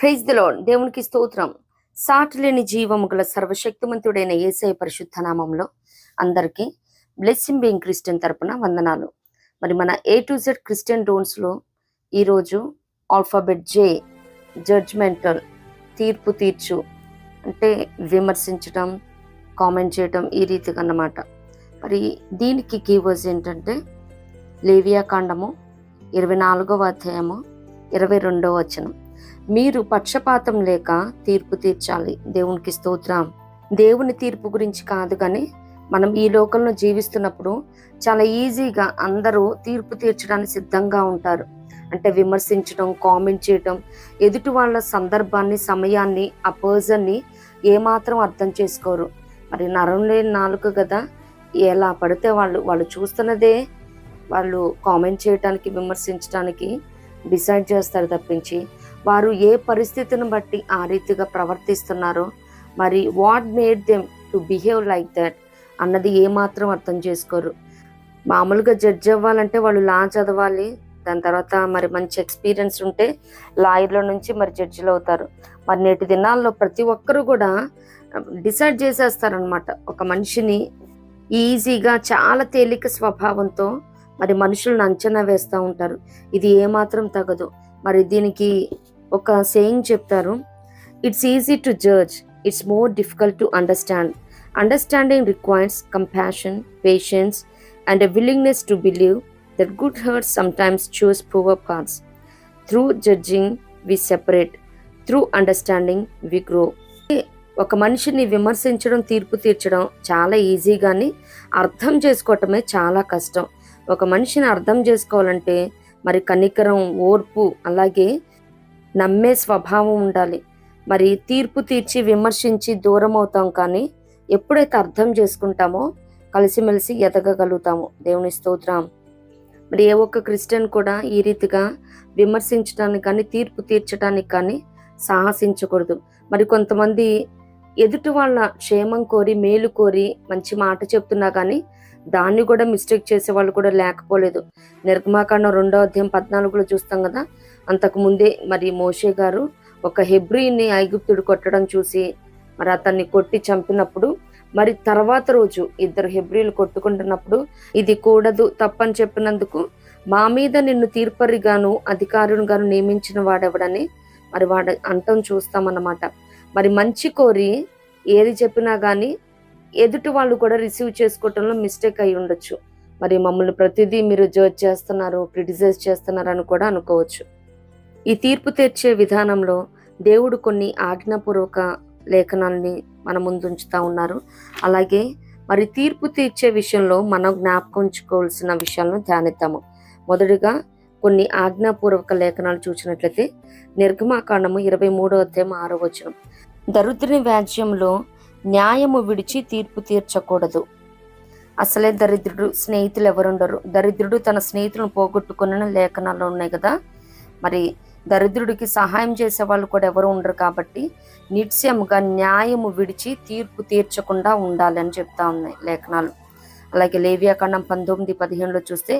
Praise the lord. దేవునికి స్తోత్రం. సాటిలేని జీవము గల సర్వశక్తిమంతుడైన యేసయ్య పరిశుద్ధ నామంలో అందరికీ బ్లెస్సింగ్ బీయింగ్ క్రిస్టియన్ తరపున వందనాలు. మరి మన A to Z క్రిస్టియన్ డోన్స్లో ఈరోజు ఆల్ఫాబెట్ J, జడ్జ్మెంటల్, తీర్పు తీర్చు అంటే విమర్శించటం, కామెంట్ చేయటం, ఈ రీతిగా అన్నమాట. మరి దీనికి కీవర్డ్స్ ఏంటంటే లేవియాకాండము 24వ అధ్యాయము 22వ వచనం. మీరు పక్షపాతం లేక తీర్పు తీర్చాలి. దేవునికి స్తోత్రం. దేవుని తీర్పు గురించి కాదు, కానీ మనం ఈ లోకంలో జీవిస్తున్నప్పుడు చాలా ఈజీగా అందరూ తీర్పు తీర్చడానికి సిద్ధంగా ఉంటారు. అంటే విమర్శించడం, కామెంట్ చేయటం, ఎదుటి వాళ్ళ సందర్భాన్ని, సమయాన్ని, ఆ పర్సన్ని ఏమాత్రం అర్థం చేసుకోరు. మరి నరం లేని నాలుక కదా, ఎలా పడితే వాళ్ళు చూస్తున్నదే వాళ్ళు కామెంట్ చేయటానికి, విమర్శించడానికి డిసైడ్ చేస్తారు తప్పించి వారు ఏ పరిస్థితిని బట్టి ఆ రీతిగా ప్రవర్తిస్తున్నారో, మరి what made them to behave like that అన్నది ఏమాత్రం అర్థం చేసుకోరు. మామూలుగా జడ్జ్ అవ్వాలంటే వాళ్ళు లా చదవాలి, దాని తర్వాత మరి మంచి ఎక్స్పీరియన్స్ ఉంటే లాయర్ల నుంచి మరి జడ్జిలు అవుతారు. మరి నేటి దినాల్లో ప్రతి ఒక్కరు కూడా డిసైడ్ చేసేస్తారనమాట. ఒక మనిషిని ఈజీగా చాలా తేలిక స్వభావంతో మరి మనుషులను అంచనా వేస్తూ ఉంటారు. ఇది ఏమాత్రం తగదు. మరి దీనికి ఒక సేయింగ్ చెప్తారు, it's easy to judge, it's more difficult to understand. Understanding requires compassion, patience and a willingness to believe that good hearts sometimes choose poor paths. Through judging we separate, through understanding we grow. ఒక మనిషిని విమర్శించడం, తీర్పు తీర్చడం చాలా easy, కానీ అర్థం చేసుకోవటమే చాలా కష్టం. ఒక మనిషిని అర్థం చేసుకోవాలంటే మరి కనికరం, ఓర్పు, అలాగే నమ్మే స్వభావం ఉండాలి. మరి తీర్పు తీర్చి విమర్శించి దూరం అవుతాం, కానీ ఎప్పుడైతే అర్థం చేసుకుంటామో కలిసిమెలిసి ఎదగగలుగుతాము. దేవుని స్తోత్రం. మరి ఏ ఒక్క క్రిస్టియన్ కూడా ఈ రీతిగా విమర్శించడానికి కానీ తీర్పు తీర్చడానికి కానీ సాహసించకూడదు. మరి కొంతమంది ఎదుటి వాళ్ళ క్షేమం కోరి, మేలు కోరి మంచి మాట చెప్తున్నా కానీ దాన్ని కూడా మిస్టేక్ చేసే వాళ్ళు కూడా లేకపోలేదు. నిర్గమాకాండం 2వ అధ్యాయం 14లో చూస్తాం కదా. అంతకు ముందే మరి మోషే గారు ఒక హెబ్రీని ఐగుప్తుడు కొట్టడం చూసి మరి అతన్ని కొట్టి చంపినప్పుడు, మరి తర్వాత రోజు ఇద్దరు హెబ్రీలు కొట్టుకుంటున్నప్పుడు ఇది కూడదు, తప్పని చెప్పినందుకు మా మీద నిన్ను తీర్పరిగాను అధికారునిగాను నియమించిన వాడెవడని మరి వాడు అంటం చూస్తామన్నమాట. మరి మంచి కోరి ఏది చెప్పినా కానీ ఎదుటి వాళ్ళు కూడా రిసీవ్ చేసుకోవటంలో మిస్టేక్ అయి ఉండొచ్చు. మరి మమ్మల్ని ప్రతిదీ మీరు జడ్జ్ చేస్తున్నారు, క్రిటిసైజ్ చేస్తున్నారు అని కూడా అనుకోవచ్చు. ఈ తీర్పు తెచ్చే విధానంలో దేవుడు కొన్ని ఆజ్ఞాపూర్వక లేఖనాల్ని మన ముందు ఉంచుతా ఉన్నారు. అలాగే మరి తీర్పు తీర్చే విషయంలో మనం జ్ఞాపకం ఉంచుకోవాల్సిన విషయాలను ధ్యానిద్దాము. మొదటిగా కొన్ని ఆజ్ఞాపూర్వక లేఖనాలు చూసినట్లయితే నిర్గమాకాండము 23వ అధ్యాయం 6వ వచనం. దరిద్రుని వ్యాజ్యంలో న్యాయము విడిచి తీర్పు తీర్చకూడదు. అసలే దరిద్రుడు స్నేహితులు ఎవరుండరు. దరిద్రుడు తన స్నేహితులను పోగొట్టుకున్న లేఖనాల్లో ఉన్నాయి కదా. మరి దరిద్రుడికి సహాయం చేసే వాళ్ళు కూడా ఎవరు ఉండరు. కాబట్టి నిత్యముగా న్యాయము విడిచి తీర్పు తీర్చకుండా ఉండాలని చెప్తా ఉన్నాయి లేఖనాలు. అలాగే లేవియాకాండం 19:15లో చూస్తే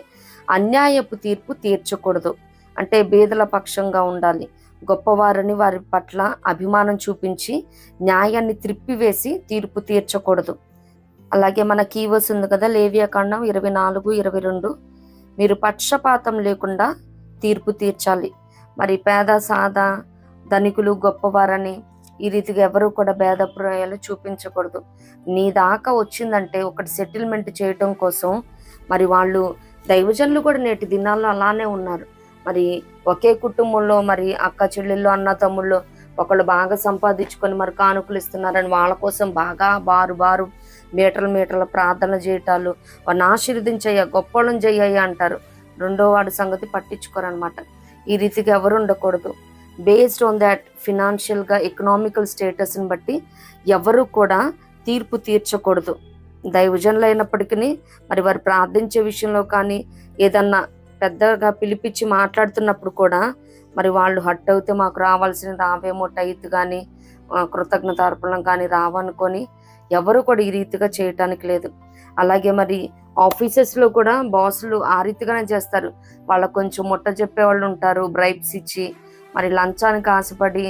అన్యాయపు తీర్పు తీర్చకూడదు అంటే బీదల పక్షంగా ఉండాలి. గొప్పవారని వారి పట్ల అభిమానం చూపించి న్యాయాన్ని త్రిప్పివేసి తీర్పు తీర్చకూడదు. అలాగే మన కీవర్డ్స్ ఉంది కదా, లేవియాకాండం 24-22, మీరు పక్షపాతం లేకుండా తీర్పు తీర్చాలి. మరి పేద, సాదా, ధనికులు, గొప్పవారని ఈ రీతిగా ఎవరు కూడా భేదప్రాయాలు చూపించకూడదు. నీ దాకా వచ్చిందంటే ఒకటి సెటిల్మెంట్ చేయటం కోసం మరి వాళ్ళు దైవజనులు కూడా నేటి దినాల్లో అలానే ఉన్నారు. మరి ఒకే కుటుంబంలో మరి అక్క చెల్లెళ్ళు, అన్న తమ్ముళ్ళు ఒకళ్ళు బాగా సంపాదించుకొని మరి కానుకలు ఇస్తున్నారని వాళ్ళ కోసం బాగా బారు మీటర్ల ప్రార్థన చేయటాలు, వారిని ఆశీర్వదించయ్యా, గొప్పలను చెయ్యయ్యా అంటారు. రెండో వాడి సంగతి పట్టించుకోరనమాట. ఈ రీతిగా ఎవరు ఉండకూడదు. బేస్డ్ ఆన్ దాట్ ఫినాన్షియల్గా, ఎకనామికల్ స్టేటస్ని బట్టి ఎవరు కూడా తీర్పు తీర్చకూడదు. దైవజనులు అయినప్పటికీ మరి వారు ప్రార్థించే విషయంలో కానీ ఏదన్నా పెద్దగా పిలిపించి మాట్లాడుతున్నప్పుడు కూడా మరి వాళ్ళు హట్ అవుతే మాకు రావాల్సిన రావేమో టైత్ కానీ కృతజ్ఞతార్పణం కానీ రావనుకొని ఎవరు కూడా ఈ రీతిగా చేయటానికి లేదు. అలాగే మరి ఆఫీసెస్లో కూడా బాసులు ఆ రీతిగానే చేస్తారు. వాళ్ళకు కొంచెం ముట్ట చెప్పే వాళ్ళు ఉంటారు, బ్రైబ్స్ ఇచ్చి మరి లంచానికి ఆశపడి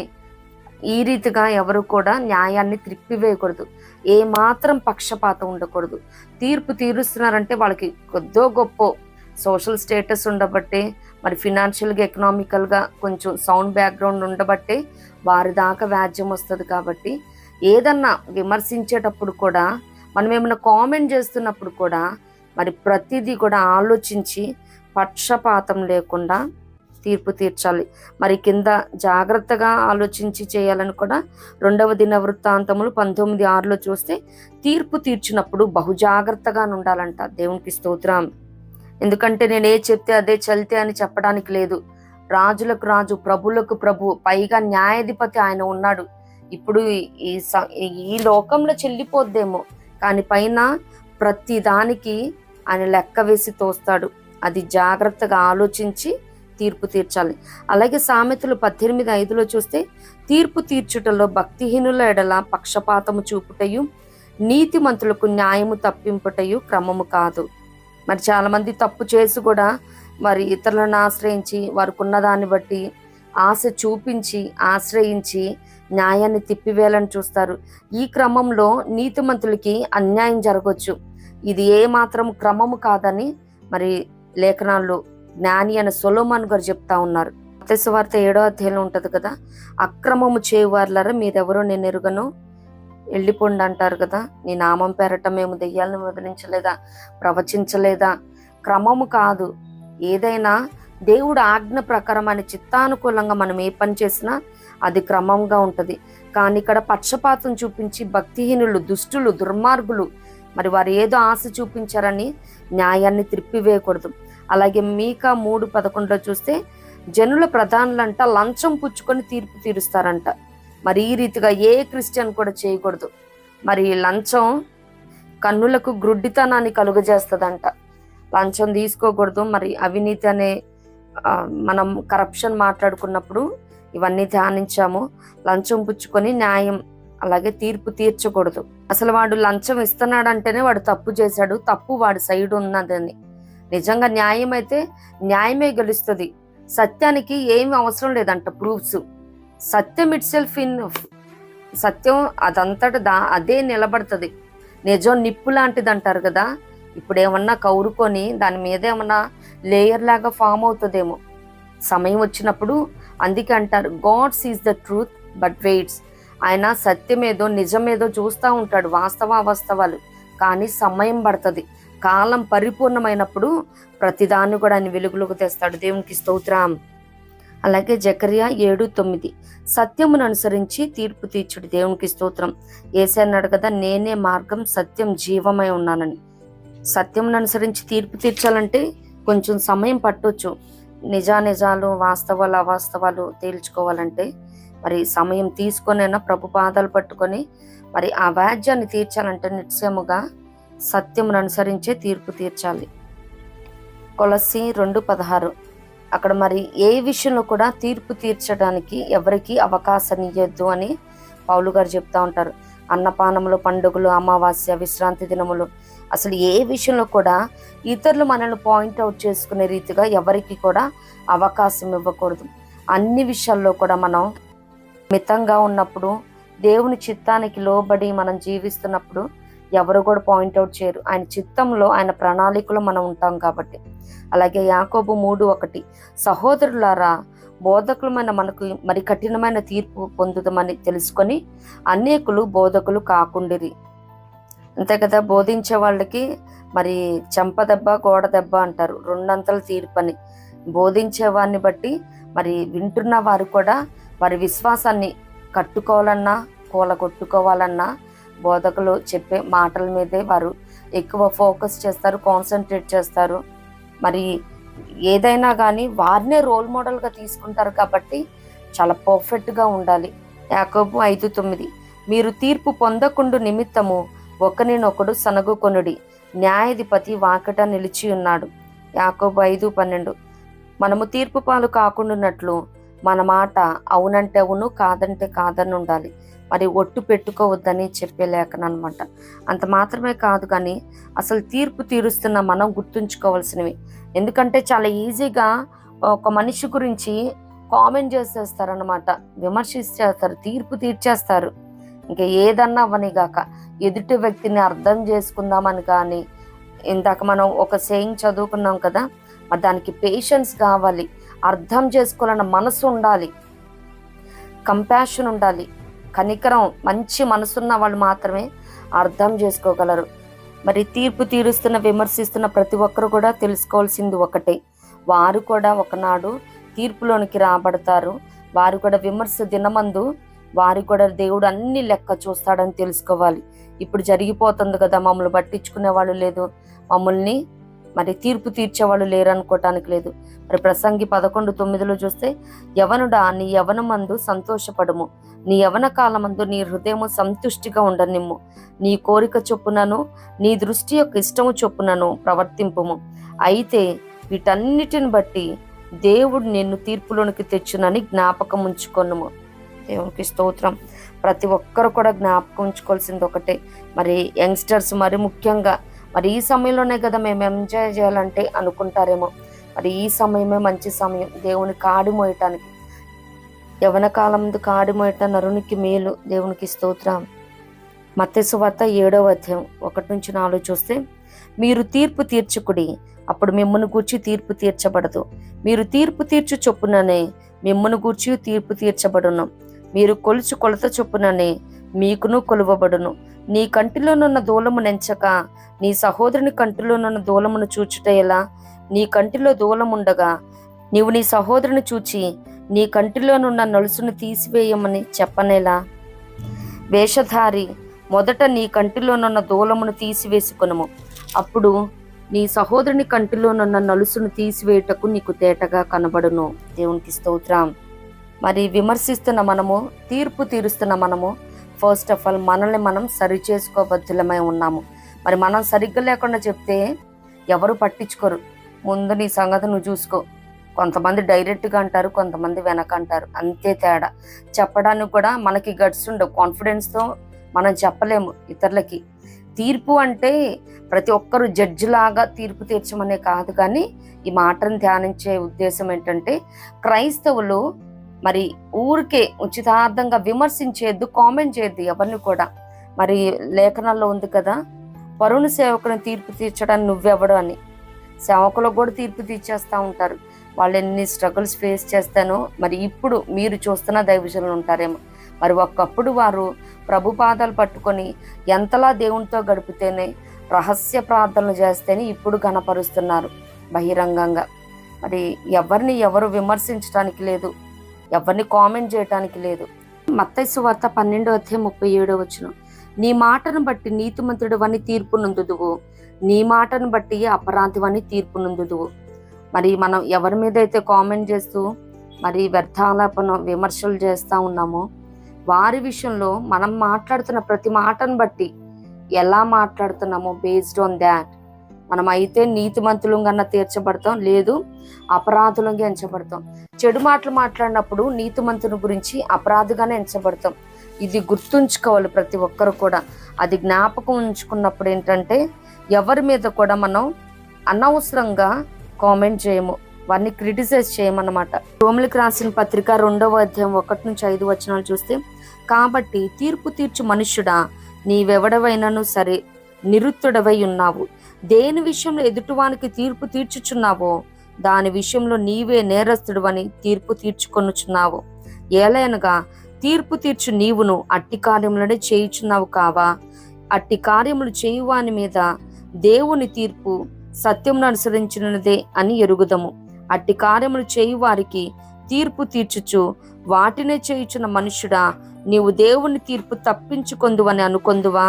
ఈ రీతిగా ఎవరు కూడా న్యాయాన్ని త్రిప్పివేయకూడదు. ఏ మాత్రం పక్షపాతం ఉండకూడదు. తీర్పు తీరుస్తున్నారంటే వాళ్ళకి కొద్దో గొప్ప సోషల్ స్టేటస్ ఉండబట్టే, మరి ఫినాన్షియల్గా ఎకనామికల్గా కొంచెం సౌండ్ బ్యాక్గ్రౌండ్ ఉండబట్టే వారి దాకా వ్యాజ్యం వస్తుంది. కాబట్టి ఏదన్నా విమర్శించేటప్పుడు కూడా, మనం ఏమైనా కామెంట్ చేస్తున్నప్పుడు కూడా మరి ప్రతిదీ కూడా ఆలోచించి పక్షపాతం లేకుండా తీర్పు తీర్చాలి. మరి కింద జాగ్రత్తగా ఆలోచించి చేయాలని కూడా 2వ దినవృత్తాంతములు 19:6 చూస్తే తీర్పు తీర్చినప్పుడు బహుజాగ్రత్తగా ఉండాలంట. దేవునికి స్తోత్రం. ఎందుకంటే నేను ఏ చెప్తే అదే చల్తే అని చెప్పడానికి లేదు. రాజులకు రాజు, ప్రభులకు ప్రభు, పైగా న్యాయాధిపతి ఆయన ఉన్నాడు. ఇప్పుడు ఈ లోకంలో చెల్లిపోద్దేమో, కానీ పైన ప్రతి దానికి ఆయన లెక్క వేసి తోస్తాడు. అది జాగ్రత్తగా ఆలోచించి తీర్పు తీర్చాలి. అలాగే సామెతలు 18:5 చూస్తే తీర్పు తీర్చుటలో భక్తిహీనుల ఎడల పక్షపాతము చూపుటయు నీతిమంతులకు న్యాయము తప్పింపుటయు క్రమము కాదు. మరి చాలా మంది తప్పు చేసి కూడా మరి ఇతరులను ఆశ్రయించి వారికి ఉన్నదాన్ని బట్టి ఆశ చూపించి ఆశ్రయించి న్యాయాన్ని తిప్పివేయాలని చూస్తారు. ఈ క్రమంలో నీతిమంతులకి అన్యాయం జరగవచ్చు. ఇది ఏ మాత్రం క్రమము కాదని మరి లేఖనాల్లో జ్ఞాని అయిన సొలొమోను గారు చెప్తా ఉన్నారు. మత్తయి సువార్త 7వ అధ్యాయంలో ఉంటది కదా, అక్రమము చేయువారులారా మీరెవరో నేను ఎరుగను, వెళ్ళిపోండి అంటారు కదా. నీ నామం పేరట మేము దెయ్యాలను వదిలించలేదా, ప్రవచించలేదా? క్రమము కాదు. ఏదైనా దేవుడు ఆజ్ఞ ప్రకారం ఆయన చిత్తానుకూలంగా మనం ఏ పని చేసినా అది క్రమంగా ఉంటుంది. కానీ ఇక్కడ పక్షపాతం చూపించి భక్తిహీనులు, దుష్టులు, దుర్మార్గులు మరి వారు ఏదో ఆశ చూపించారని న్యాయాన్ని త్రిప్పివేయకూడదు. అలాగే మీకా 3:11 చూస్తే జనుల ప్రధానులంట లంచం పుచ్చుకొని తీర్పు తీరుస్తారంట. మరి ఈ రీతిగా ఏ క్రిస్టియన్ కూడా చేయకూడదు. మరి లంచం కన్నులకు గ్రుడ్డితనాన్ని కలుగజేస్తుందంట. లంచం తీసుకోకూడదు. మరి అవినీతి అనే మనం కరప్షన్ మాట్లాడుకున్నప్పుడు ఇవన్నీ ధ్యానించాము. లంచం పుచ్చుకొని న్యాయం అలాగే తీర్పు తీర్చకూడదు. అసలు వాడు లంచం ఇస్తున్నాడంటేనే వాడు తప్పు చేశాడు, తప్పు వాడి సైడ్ ఉన్నదని. నిజంగా న్యాయం అయితే న్యాయమే గెలుస్తుంది. సత్యానికి ఏమి అవసరం లేదంట ప్రూఫ్స్. సత్యం ఇట్ సెల్ఫ్ సత్యం అదంతటా అదే నిలబడుతుంది. నిజం నిప్పు లాంటిది అంటారు కదా. ఇప్పుడు ఏమన్నా కౌరుకొని దాని మీద ఏమన్నా లేయర్ లాగా ఫామ్ అవుతుందేమో సమయం వచ్చినప్పుడు. అందుకే అంటారు God sees the truth but weights. ఆయన సత్యమేదో నిజమేదో చూస్తూ ఉంటాడు, వాస్తవాలు, కానీ సమయం పడుతుంది. కాలం పరిపూర్ణమైనప్పుడు ప్రతిదాన్ని కూడా ఆయన వెలుగులోకి తెస్తాడు. దేవునికి స్తోత్రం. అలాగే జకర్యా 7:9 సత్యమును అనుసరించి తీర్పు తీర్చుడు. దేవునికి స్తోత్రం. యేసయ్య అన్నాడు కదా, నేనే మార్గం సత్యం జీవమై ఉన్నానని. సత్యమును అనుసరించి తీర్పు తీర్చాలంటే కొంచెం సమయం పట్టొచ్చు. నిజాలు వాస్తవాలు అవాస్తవాలు తేల్చుకోవాలంటే మరి సమయం తీసుకొనైనా ప్రభు పాదాలు పట్టుకొని మరి ఆ వ్యాజ్యాన్ని తీర్చాలంటే నిశ్చయముగా సత్యమును అనుసరించే తీర్పు తీర్చాలి. కొలస్సీ 2:16 అక్కడ మరి ఏ విషయంలో కూడా తీర్పు తీర్చడానికి ఎవరికి అవకాశం ఇవ్వద్దు అని పౌలు గారు చెప్తా ఉంటారు. అన్నపానములు, పండుగలు, అమావాస్య, విశ్రాంతి దినములు, అసలు ఏ విషయంలో కూడా ఇతరులు మనల్ని పాయింట్అవుట్ చేసుకునే రీతిగా ఎవరికి కూడా అవకాశం ఇవ్వకూడదు. అన్ని విషయాల్లో కూడా మనం మితంగా ఉన్నప్పుడు, దేవుని చిత్తానికి లోబడి మనం జీవిస్తున్నప్పుడు ఎవరు కూడా పాయింట్అవుట్ చేయరు. ఆయన చిత్తంలో, ఆయన ప్రణాళికలో మనం ఉంటాం కాబట్టి. అలాగే యాకోబు 3:1 సహోదరులారా బోధకులమైన మనకు మరి కఠినమైన తీర్పు పొందుదామని తెలుసుకొని అనేకులు బోధకులు కాకుండిరి. అంతే కదా, బోధించే వాళ్ళకి మరి చెంపదెబ్బ గోడ దెబ్బ అంటారు, 2 అంతల తీర్పు అని. బోధించే వారిని బట్టి మరి వింటున్న వారు కూడా వారి విశ్వాసాన్ని కట్టుకోవాలన్నా కూలగొట్టుకోవాలన్నా బోధకులు చెప్పే మాటల మీదే వారు ఎక్కువ ఫోకస్ చేస్తారు, కాన్సన్ట్రేట్ చేస్తారు. మరి ఏదైనా కానీ వారినే రోల్ మోడల్గా తీసుకుంటారు కాబట్టి చాలా పర్ఫెక్ట్గా ఉండాలి. యాకోబు 5:9 మీరు తీర్పు పొందకుండు నిమిత్తము ఒకరినొకడు సనగుకొనుడి, న్యాయాధిపతి వాకట నిలిచి ఉన్నాడు. యాకోబు 5:12 మనము తీర్పు పాలు కాకుండాన్నట్లు మన మాట అవునంటే అవును, కాదంటే కాదని ఉండాలి. మరి ఒట్టు పెట్టుకోవద్దని చెప్పే లేఖనం అనమాట. అంత మాత్రమే కాదు, కానీ అసలు తీర్పు తీరుస్తున్న మనం గుర్తుంచుకోవాల్సినవి. ఎందుకంటే చాలా ఈజీగా ఒక మనిషి గురించి కామెంట్ చేసేస్తారనమాట, విమర్శించేస్తారు, తీర్పు తీర్చేస్తారు. ఇంకా ఏదన్నా అవనిగాక ఎదుటి వ్యక్తిని అర్థం చేసుకుందామని. కానీ ఇందాక మనం ఒక సేయింగ్ చదువుకున్నాం కదా, మరి దానికి పేషెన్స్ కావాలి, అర్థం చేసుకోవాలన్న మనసు ఉండాలి, కంపాషన్ ఉండాలి, కనికరం, మంచి మనసున్న వాళ్ళు మాత్రమే అర్థం చేసుకోగలరు. మరి తీర్పు తీరుస్తున్న, విమర్శిస్తున్న ప్రతి ఒక్కరు కూడా తెలుసుకోవాల్సింది ఒకటే, వారు కూడా ఒకనాడు తీర్పులోనికి రాబడతారు. వారు కూడా విమర్శ దినమందు వారు కూడా దేవుడు అన్ని లెక్క చూస్తాడని తెలుసుకోవాలి. ఇప్పుడు జరిగిపోతుంది కదా, మమ్మల్ని పట్టించుకునే వాళ్ళు లేదు, మమ్మల్ని మరి తీర్పు తీర్చేవాళ్ళు లేరు అనుకోవటానికి లేదు. మరి ప్రసంగి 11:9 చూస్తే, యవనుడా నీ యవనమందు సంతోషపడము, నీ యవన కాలమందు నీ హృదయము సంతుష్టిగా ఉండనిమ్ము, నీ కోరిక చొప్పునను నీ దృష్టి యొక్క ఇష్టము చొప్పునను ప్రవర్తింపుము. అయితే వీటన్నిటిని బట్టి దేవుడు నిన్ను తీర్పులోనికి తెచ్చునని జ్ఞాపకం ఉంచుకొనుము. దేవునికి స్తోత్రం. ప్రతి ఒక్కరు కూడా జ్ఞాపకం ఉంచుకోవాల్సింది ఒకటే, మరి యంగ్స్టర్స్ మరి ముఖ్యంగా మరి ఈ సమయంలోనే కదా మేము ఎంజాయ్ చేయాలంటే అనుకుంటారేమో, మరి ఈ సమయమే మంచి సమయం దేవుని కాడి మోయటానికి. యవన కాలం కాడి మోయట నరునికి మేలు. దేవునికి స్తోత్రం. మత్తయి సువార్త 7:1-4 చూస్తే, మీరు తీర్పు తీర్చుకుడి, అప్పుడు మిమ్మును గూర్చి తీర్పు తీర్చబడదు, మీరు తీర్పు తీర్చు చొప్పుననే మిమ్మును గూర్చి తీర్పు తీర్చబడును, మీరు కొలుచు కొలత చొప్పుననే మీకును కొలువబడును. నీ కంటిలోనున్న దూలము నెంచక నీ సహోదరుని కంటిలోనున్న దూలమును చూచుట ఎలా? నీ కంటిలో దూలముండగా నీవు నీ సహోదరుని చూచి నీ కంటిలోనున్న నలుసును తీసివేయమని చెప్పనేలా? వేషధారి, మొదట నీ కంటిలోనున్న దూలమును తీసివేసుకొనుము, అప్పుడు నీ సహోదరుని కంటిలోనున్న నలుసును తీసివేయుటకు నీకు తేటగా కనబడును. దేవునికి స్తోత్రం. మరి విమర్శిస్తున్న మనము, తీర్పు తీరుస్తున్న మనము, ఫస్ట్ ఆఫ్ ఆల్ మనల్ని మనం సరి చేసుకోబద్దులమై ఉన్నాము. మరి మనం సరిగ్గా లేకుండా చెప్తే ఎవరు పట్టించుకోరు. ముందు నీ సంగతి నువ్వు చూసుకో. కొంతమంది డైరెక్ట్గా అంటారు, కొంతమంది వెనక అంటారు, అంతే తేడా. చెప్పడానికి కూడా మనకి గట్స్ ఉండవు, కాన్ఫిడెన్స్తో మనం చెప్పలేము ఇతరులకి. తీర్పు అంటే ప్రతి ఒక్కరు జడ్జి లాగా తీర్పు తీర్చమనే కాదు, కానీ ఈ మాటను ధ్యానించే ఉద్దేశం ఏంటంటే, క్రైస్తవులు మరి ఊరికే ఉచితార్థంగా విమర్శించేద్దు, కామెంట్ చేయొద్దు ఎవరిని కూడా. మరి లేఖనాల్లో ఉంది కదా, పరుని సేవకుని తీర్పు తీర్చడానికి నువ్వెవడు అని. సేవకులకు కూడా తీర్పు తీర్చేస్తూ ఉంటారు. వాళ్ళు ఎన్ని స్ట్రగుల్స్ ఫేస్ చేస్తానో మరి ఇప్పుడు మీరు చూస్తున్న దైవజనులు ఉంటారేమో. మరి ఒకప్పుడు వారు ప్రభు పాదాలు పట్టుకొని ఎంతలా దేవునితో గడిపితేనే, రహస్య ప్రార్థనలు చేస్తేనే ఇప్పుడు ఘనపరుస్తున్నారు బహిరంగంగా. మరి ఎవరిని ఎవరు విమర్శించడానికి లేదు, ఎవరిని కామెంట్ చేయటానికి లేదు. మత్తయి సువార్త 12:37 నీ మాటను బట్టి నీతిమంతుడివని తీర్పు నొందుదువు, నీ మాటను బట్టి అపరాధివని తీర్పు నొందుదువు. మరి మనం ఎవరి మీద అయితే కామెంట్ చేస్తూ మరి వ్యర్థాలాపన విమర్శలు చేస్తూ ఉన్నామో, వారి విషయంలో మనం మాట్లాడుతున్న ప్రతి మాటను బట్టి ఎలా మాట్లాడుతున్నామో బేస్డ్ ఆన్ దాట్ మనం అయితే నీతిమంతులుగా తీర్చబడతాం, లేదు అపరాధులుగా ఎంచబడతాం. చెడు మాటలు మాట్లాడినప్పుడు నీతిమంతుని గురించి అపరాధిగానే ఎంచబడతాం. ఇది గుర్తుంచుకోవాలి ప్రతి ఒక్కరు కూడా. అది జ్ఞాపకం ఉంచుకున్నప్పుడు ఏంటంటే, ఎవరి మీద కూడా మనం అనవసరంగా కామెంట్ చేయము, వారిని క్రిటిసైజ్ చేయమన్నమాట. రోమిలికి రాసిన పత్రిక 2:1-5 చూస్తే, కాబట్టి తీర్పు తీర్చు మనుష్యుడా, నీవెవడవైనను సరే నిరుత్తుడవై ఉన్నావు. దేని విషయంలో ఎదుటివానికి తీర్పు తీర్చుచున్నావో దాని విషయంలో నీవే నేరస్తుడువని తీర్పు తీర్చుకొనుచున్నావు. ఏలయనగా తీర్పు తీర్చు నీవును అట్టి కార్యములనే చేయుచున్నావు కావా? అట్టి కార్యములు చేయువాని మీద దేవుని తీర్పు సత్యమును అనుసరించినదే అని ఎరుగుదము. అట్టి కార్యములు చేయువారికి తీర్పు తీర్చుచు వాటినే చేయుచున్న మనుష్యుడా, నీవు దేవుని తీర్పు తప్పించుకొందువని అనుకొందువా?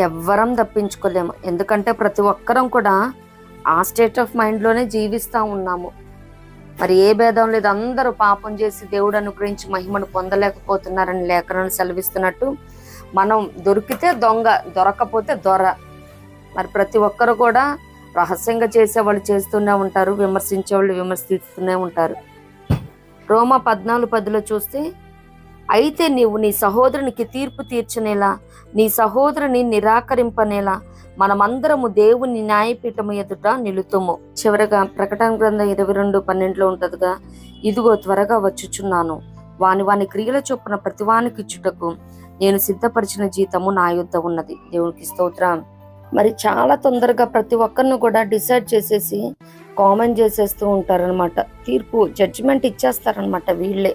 ఎవ్వరం తప్పించుకోలేము. ఎందుకంటే ప్రతి ఒక్కరం కూడా ఆ స్టేట్ ఆఫ్ మైండ్లోనే జీవిస్తూ ఉన్నాము. మరి ఏ భేదం లేదు, అందరూ పాపం చేసి దేవుడు అనుగ్రహించి మహిమను పొందలేకపోతున్నారని లేఖనాలు సెలవిస్తున్నట్టు, మనం దొరికితే దొంగ, దొరకపోతే దొర. మరి ప్రతి ఒక్కరు కూడా రహస్యంగా చేసేవాళ్ళు చేస్తూనే ఉంటారు, విమర్శించేవాళ్ళు విమర్శిస్తూనే ఉంటారు. రోమా 14:10 చూస్తే, అయితే నీవు నీ సహోదరునికి తీర్పు తీర్చనేలా, నీ సహోదరుని నిరాకరింపనేలా మనమందరము దేవుని న్యాయపీఠము ఎదుట నిలుతుము. చివరగా ప్రకటన గ్రంథం 22:12 ఉంటదిగా, ఇదిగో త్వరగా వచ్చుచున్నాను, వాని క్రియల చొప్పున ప్రతివానికి ఇచ్చుటకు నేను సిద్ధపరిచిన జీతము నా యొద్ద ఉన్నది. దేవునికి స్తోత్రం. మరి చాలా తొందరగా ప్రతి ఒక్కరిని కూడా డిసైడ్ చేసేసి కామెంట్ చేసేస్తూ ఉంటారనమాట. తీర్పు జడ్జిమెంట్ ఇచ్చేస్తారనమాట వీళ్ళే.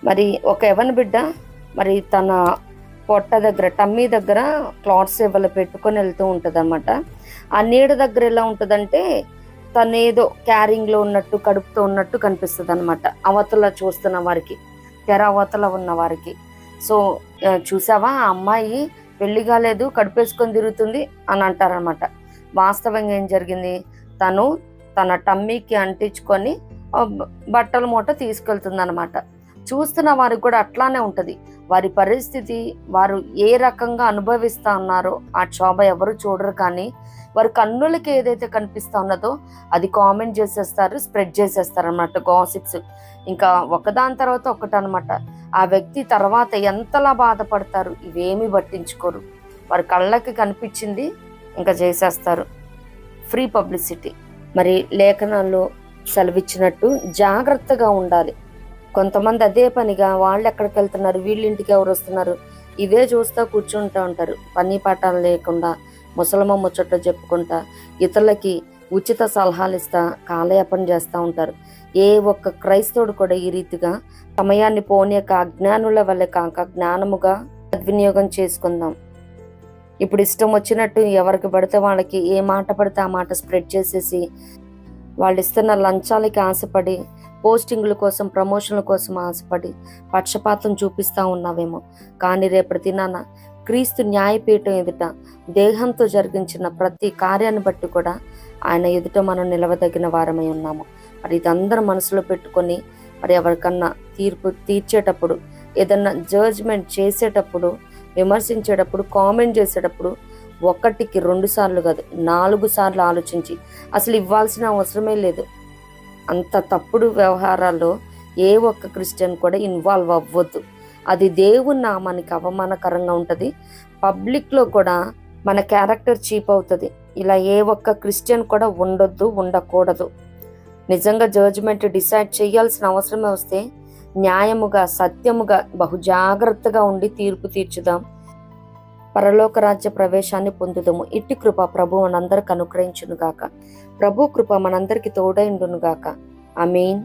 మరి ఒక యవన బిడ్డ మరి తన పొట్ట దగ్గర, టమ్మీ దగ్గర క్లాత్స్ ఇవ్వలు పెట్టుకొని వెళ్తూ ఉంటుంది అనమాట. ఆ నీడ దగ్గర ఎలా ఉంటుందంటే తనేదో క్యారింగ్లో ఉన్నట్టు, కడుపుతో ఉన్నట్టు కనిపిస్తుంది అనమాట అవతల చూస్తున్న వారికి, తెర అవతల ఉన్న వారికి. సో చూసావా ఆ అమ్మాయి పెళ్లి కాలేదు, కడుపేసుకొని తిరుగుతుంది అని అంటారనమాట. వాస్తవంగా ఏం జరిగింది, తను తన టమ్మీకి అంటించుకొని బట్టల మూట తీసుకెళ్తుంది అనమాట. చూస్తున్న వారికి కూడా అట్లానే ఉంటుంది. వారి పరిస్థితి, వారు ఏ రకంగా అనుభవిస్తా ఉన్నారో ఆ క్షోభ ఎవరు చూడరు, కానీ వారి కన్నులకి ఏదైతే కనిపిస్తా ఉన్నదో అది కామెంట్ చేసేస్తారు, స్ప్రెడ్ చేసేస్తారు అనమాట, గాసిప్స్. ఇంకా ఒకదాని తర్వాత ఒకటి అనమాట. ఆ వ్యక్తి తర్వాత ఎంతలా బాధపడతారు, ఇవేమీ పట్టించుకోరు. వారి కళ్ళకి కనిపించింది ఇంకా చేసేస్తారు, ఫ్రీ పబ్లిసిటీ. మరి లేఖనాల్లో సెలవిచ్చినట్టు జాగ్రత్తగా ఉండాలి. కొంతమంది అదే పనిగా వాళ్ళు ఎక్కడికి వెళ్తున్నారు, వీళ్ళింటికి ఎవరు వస్తున్నారు, ఇవే చూస్తూ కూర్చుంటూ ఉంటారు. పని పాఠాలు లేకుండా ముసలమ్మ ముచ్చట్లు చెప్పుకుంటా ఇతరులకి ఉచిత సలహాలు ఇస్తా కాలయాపన చేస్తూ ఉంటారు. ఏ ఒక్క క్రైస్తవుడు కూడా ఈ రీతిగా సమయాన్ని పోనీయక అజ్ఞానుల వల్లే కాక జ్ఞానముగా సద్వినియోగం చేసుకుందాం. ఇప్పుడు ఇష్టం వచ్చినట్టు ఎవరికి పడితే వాళ్ళకి ఏ మాట పడితే ఆ మాట స్ప్రెడ్ చేసేసి వాళ్ళు ఇస్తున్న లంచాలకి ఆశపడి, పోస్టింగ్ల కోసం, ప్రమోషన్ల కోసం ఆశపడి పక్షపాతం చూపిస్తూ ఉన్నావేమో. కానీ రేపటి దినాన క్రీస్తు న్యాయపీఠం ఎదుట దేహంతో జరిగించిన ప్రతి కార్యాన్ని బట్టి కూడా ఆయన ఎదుట మనం నిలవదగిన వారమై ఉన్నాము. మరి ఇదందరూ మనసులో పెట్టుకొని మరి ఎవరికన్నా తీర్పు తీర్చేటప్పుడు, ఏదన్నా జడ్జ్మెంట్ చేసేటప్పుడు, విమర్శించేటప్పుడు, కామెంట్ చేసేటప్పుడు 1కి 2 సార్లు కాదు 4 సార్లు ఆలోచించి, అసలు ఇవ్వాల్సిన అవసరమే లేదు. అంత తప్పుడు వ్యవహారాల్లో ఏ ఒక్క క్రిస్టియన్ కూడా ఇన్వాల్వ్ అవ్వద్దు. అది దేవుని నామానికి అవమానకరంగా ఉంటుంది. పబ్లిక్లో కూడా మన క్యారెక్టర్ చీప్ అవుతుంది. ఇలా ఏ ఒక్క క్రిస్టియన్ కూడా ఉండొద్దు, ఉండకూడదు. నిజంగా జడ్జిమెంట్ డిసైడ్ చేయాల్సిన అవసరమే వస్తే న్యాయముగా, సత్యముగా, బహు జాగ్రత్తగా ఉండి తీర్పు తీర్చుదాం. పరలోక రాజ్య ప్రవేశాన్ని పొందుదాము. ఇట్టి కృప ప్రభు మనందరికి అనుగ్రహించును గాక. ప్రభు కృప మనందరికి తోడైండును గాక. ఆమేన్.